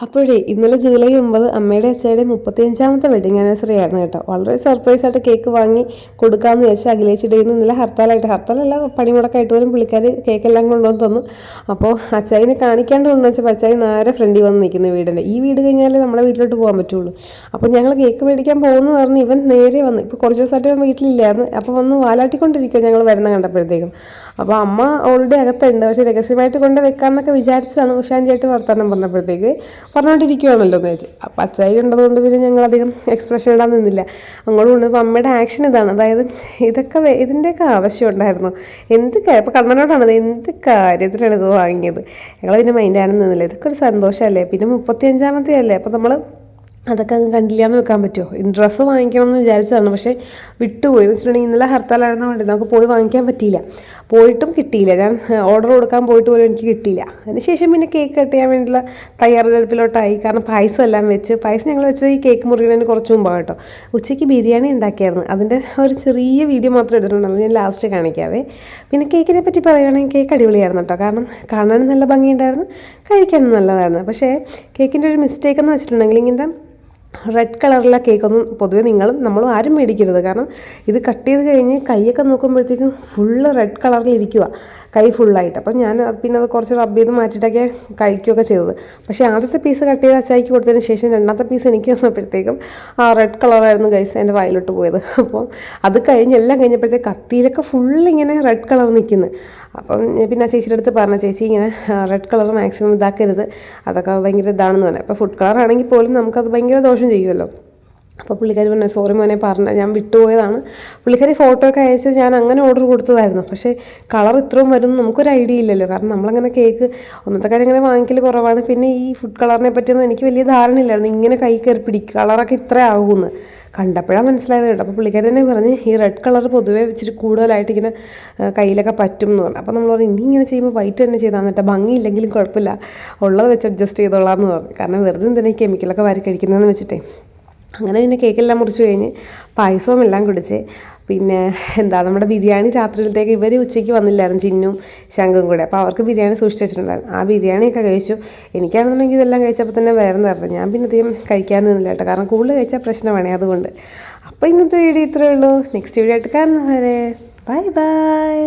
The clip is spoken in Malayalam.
അപ്പോഴേ ഇന്നലെ ജൂലൈ 9 അമ്മയുടെ അച്ഛയുടെ 35ാമത്തെ വെഡിങ് ആനിവേഴ്സറി ആയിരുന്നു കേട്ടോ. വളരെ സർപ്രൈസ് ആയിട്ട് കേക്ക് വാങ്ങി കൊടുക്കാമെന്ന് വിചാരിച്ചു. അഖിലേച്ചിയുടെ ഇന്നലെ ഹർത്താലല്ല പണിമുടക്കായിട്ട് പോലും പുള്ളിക്കാർ കേക്കെല്ലാം കൊണ്ടുവന്ന് തന്നു. അപ്പോൾ അച്ചായിനെ കാണിക്കാണ്ട് കൊണ്ടുവച്ചപ്പോൾ അച്ചായി നേരെ ഫ്രണ്ടിൽ വന്ന് നിൽക്കുന്നു വീടിൻ്റെ. ഈ വീട് കഴിഞ്ഞാൽ നമ്മുടെ വീട്ടിലോട്ട് പോകാൻ പറ്റുള്ളൂ. അപ്പോൾ ഞങ്ങൾ കേക്ക് മേടിക്കാൻ പോകുന്നു പറഞ്ഞ് ഇവൻ നേരെ വന്ന്. ഇപ്പോൾ കുറച്ച് ദിവസമായിട്ട് ഇവൻ വീട്ടിലില്ലായിരുന്നു. അപ്പോൾ വന്ന് വാലാട്ടിക്കൊണ്ടിരിക്കുക ഞങ്ങൾ വരുന്ന കണ്ടപ്പോഴത്തേക്കും. അപ്പോൾ അമ്മ ഓൾറെഡി അകത്തുണ്ട്. പക്ഷേ രഹസ്യമായിട്ട് കൊണ്ട് വെക്കാമെന്നൊക്കെ വിചാരിച്ചതാണ്. ഉഷാഞ്ചായിട്ട് വർത്തമാനം പറഞ്ഞപ്പോഴത്തേക്ക് പറഞ്ഞുകൊണ്ടിരിക്കുകയാണല്ലോ എന്ന് വെച്ച്. അപ്പം അച്ചായി ഉണ്ടതുകൊണ്ട് പിന്നെ ഞങ്ങളധികം എക്സ്പ്രഷൻ ഇടാൻ നിന്നില്ല. അങ്ങോട്ട് കൊണ്ടുപോയി അമ്മയുടെ ആക്ഷൻ ഇതാണ്. അതായത് ഇതിൻ്റെയൊക്കെ ആവശ്യം ഉണ്ടായിരുന്നു. ഇപ്പോൾ കണ്ണനോടാണത് എന്ത് കാര്യത്തിനാണ് ഇത് വാങ്ങിയത്. ഞങ്ങളതിൻ്റെ മൈൻഡാണെന്ന് നിന്നില്ല. ഇതൊക്കെ ഒരു സന്തോഷമല്ലേ. പിന്നെ 35ാമത്തെ അല്ലേ. അപ്പോൾ നമ്മൾ അതൊക്കെ അങ്ങ് കണ്ടില്ലാന്ന് വെക്കാൻ പറ്റുമോ. ഡ്രസ്സ് വാങ്ങിക്കണം എന്ന് വിചാരിച്ചതാണ്. പക്ഷേ വിട്ടുപോയി. എന്ന് വെച്ചിട്ടുണ്ടെങ്കിൽ ഇന്നലെ ഹർത്താലായിരുന്നു വേണ്ടി നമുക്ക് പോയി വാങ്ങിക്കാൻ പറ്റിയില്ല. പോയിട്ടും കിട്ടിയില്ല. ഞാൻ ഓർഡർ കൊടുക്കാൻ പോയിട്ട് പോലും എനിക്ക് കിട്ടിയില്ല. അതിനുശേഷം പിന്നെ കേക്ക് കട്ട് ചെയ്യാൻ വേണ്ടിയുള്ള തയ്യാറെടുപ്പിലോട്ടായി. കാരണം പായസം എല്ലാം പായസം ഞങ്ങൾ വെച്ചത് ഈ കേക്ക് മുറിയുന്നതിന് കുറച്ച് മുമ്പാണ് കേട്ടോ. ഉച്ചയ്ക്ക് ബിരിയാണി ഉണ്ടാക്കിയായിരുന്നു. അതിൻ്റെ ഒരു ചെറിയ വീഡിയോ മാത്രം എടുത്തിട്ടുണ്ടായിരുന്നു. ഞാൻ ലാസ്റ്റ് കാണിക്കാവേ. പിന്നെ കേക്കിനെ പറ്റി പറയുകയാണെങ്കിൽ കേക്ക് അടിപൊളിയായിരുന്നു കേട്ടോ. കാരണം കാണാനും നല്ല ഭംഗിയുണ്ടായിരുന്നു, കഴിക്കാനും നല്ലതായിരുന്നു. പക്ഷേ കേക്കിൻ്റെ ഒരു മിസ്റ്റേക്ക് എന്ന് വെച്ചിട്ടുണ്ടെങ്കിൽ ഇങ്ങനത്തെ റെഡ് കളറുള്ള കേക്കൊന്നും പൊതുവെ നമ്മളും ആരും മേടിക്കരുത്. കാരണം ഇത് കട്ട് ചെയ്ത് കഴിഞ്ഞ് കൈയൊക്കെ നോക്കുമ്പോഴത്തേക്കും ഫുള്ള് റെഡ് കളറിലിരിക്കുക, കൈ ഫുള്ളായിട്ട്. അപ്പം ഞാൻ പിന്നെ അത് കുറച്ച് റബ്ബ് ചെയ്ത് മാറ്റിയിട്ടൊക്കെ കഴിക്കുകയൊക്കെ ചെയ്തത്. പക്ഷേ ആദ്യത്തെ പീസ് കട്ട് ചെയ്ത് അച്ചായിക്ക് കൊടുത്തതിന് ശേഷം രണ്ടാമത്തെ പീസ് എനിക്ക് വന്നപ്പോഴത്തേക്കും ആ റെഡ് കളറായിരുന്നു ഗൈസ് എൻ്റെ വായിലോട്ട് പോയത്. അപ്പോൾ അത് എല്ലാം കഴിഞ്ഞപ്പോഴത്തേക്ക് കത്തിയിലൊക്കെ ഫുള്ളിങ്ങനെ റെഡ് കളർ നിൽക്കുന്നു. അപ്പം പിന്നെ ആ ചേച്ചിയുടെ അടുത്ത് പറഞ്ഞ ചേച്ചി ഇങ്ങനെ റെഡ് കളർ മാക്സിമം ഇതാക്കരുത്, അതൊക്കെ ഭയങ്കര ഇതാണെന്ന് പറഞ്ഞത്. അപ്പോൾ ഫുഡ് കളർ ആണെങ്കിൽ പോലും നമുക്കത് ഭയങ്കര ദോഷം ചെയ്യുമല്ലോ. അപ്പോൾ പുള്ളിക്കാരി പറഞ്ഞു സോറി മോനെ ഞാൻ വിട്ടുപോയതാണ്. പുള്ളിക്കാരി ഫോട്ടോ ഒക്കെ അയച്ച് ഞാൻ അങ്ങനെ ഓർഡർ കൊടുത്തതായിരുന്നു. പക്ഷേ കളർ ഇത്രയും വരുമെന്ന് നമുക്കൊരു ഐഡിയ ഇല്ലല്ലോ. കാരണം നമ്മളങ്ങനെ കേക്ക് ഒന്നത്തെ കാര്യം അങ്ങനെ വാങ്ങിക്കൽ കുറവാണ്. പിന്നെ ഈ ഫുഡ് കളറിനെ പറ്റിയൊന്നും എനിക്ക് വലിയ ധാരണയില്ലായിരുന്നു. ഇങ്ങനെ കൈ കയറി പിടിക്കും കളറൊക്കെ ഇത്ര ആകുമെന്ന് കണ്ടപ്പോഴാണ് മനസ്സിലായത് കേട്ടോ. അപ്പോൾ പുള്ളിക്കാരി തന്നെ പറഞ്ഞ് ഈ റെഡ് കളർ പൊതുവേ ഇച്ചിരി കൂടുതലായിട്ട് ഇങ്ങനെ കയ്യിലൊക്കെ പറ്റും എന്ന് പറഞ്ഞു. അപ്പോൾ നമ്മൾ പറഞ്ഞു ഇനി ഇങ്ങനെ ചെയ്യുമ്പോൾ വൈറ്റ് തന്നെ ചെയ്താൽ കേട്ടോ, ഭംഗിയില്ലെങ്കിലും കുഴപ്പമില്ല, ഉള്ളത് വെച്ച് അഡ്ജസ്റ്റ് ചെയ്തോളാം എന്ന് പറഞ്ഞു. കാരണം വെറുതെ എന്തിനാ ഈ കെമിക്കലൊക്കെ വാരി കഴിക്കുന്നതെന്ന് വെച്ചിട്ടേ. അങ്ങനെ പിന്നെ കേക്കെല്ലാം മുറിച്ച് കഴിഞ്ഞ് പായസവും എല്ലാം കുടിച്ച് പിന്നെ നമ്മുടെ ബിരിയാണി രാത്രിയിലത്തേക്ക് ഇവർ ഉച്ചയ്ക്ക് വന്നില്ലായിരുന്നു, ചിന്നും ശംഖും കൂടെ. അപ്പോൾ അവർക്ക് ബിരിയാണി സൂക്ഷിച്ച് വെച്ചിട്ടുണ്ടായിരുന്നു. ആ ബിരിയാണിയൊക്കെ കഴിച്ചു. എനിക്കാണെന്നുണ്ടെങ്കിൽ ഇതെല്ലാം കഴിച്ചപ്പോൾ തന്നെ വേറെ തരണം. ഞാൻ പിന്നെ അധികം കഴിക്കാൻ നിന്നില്ല കേട്ടോ. കാരണം കൂടുതൽ കഴിച്ചാൽ പ്രശ്നമാണേ, അതുകൊണ്ട്. അപ്പോൾ ഇന്നത്തെ വീഡിയോ ഇത്രയേ ഉള്ളൂ. നെക്സ്റ്റ് വീഡിയോ ആയിട്ട് കാണുന്നവരെ ബൈ ബൈ.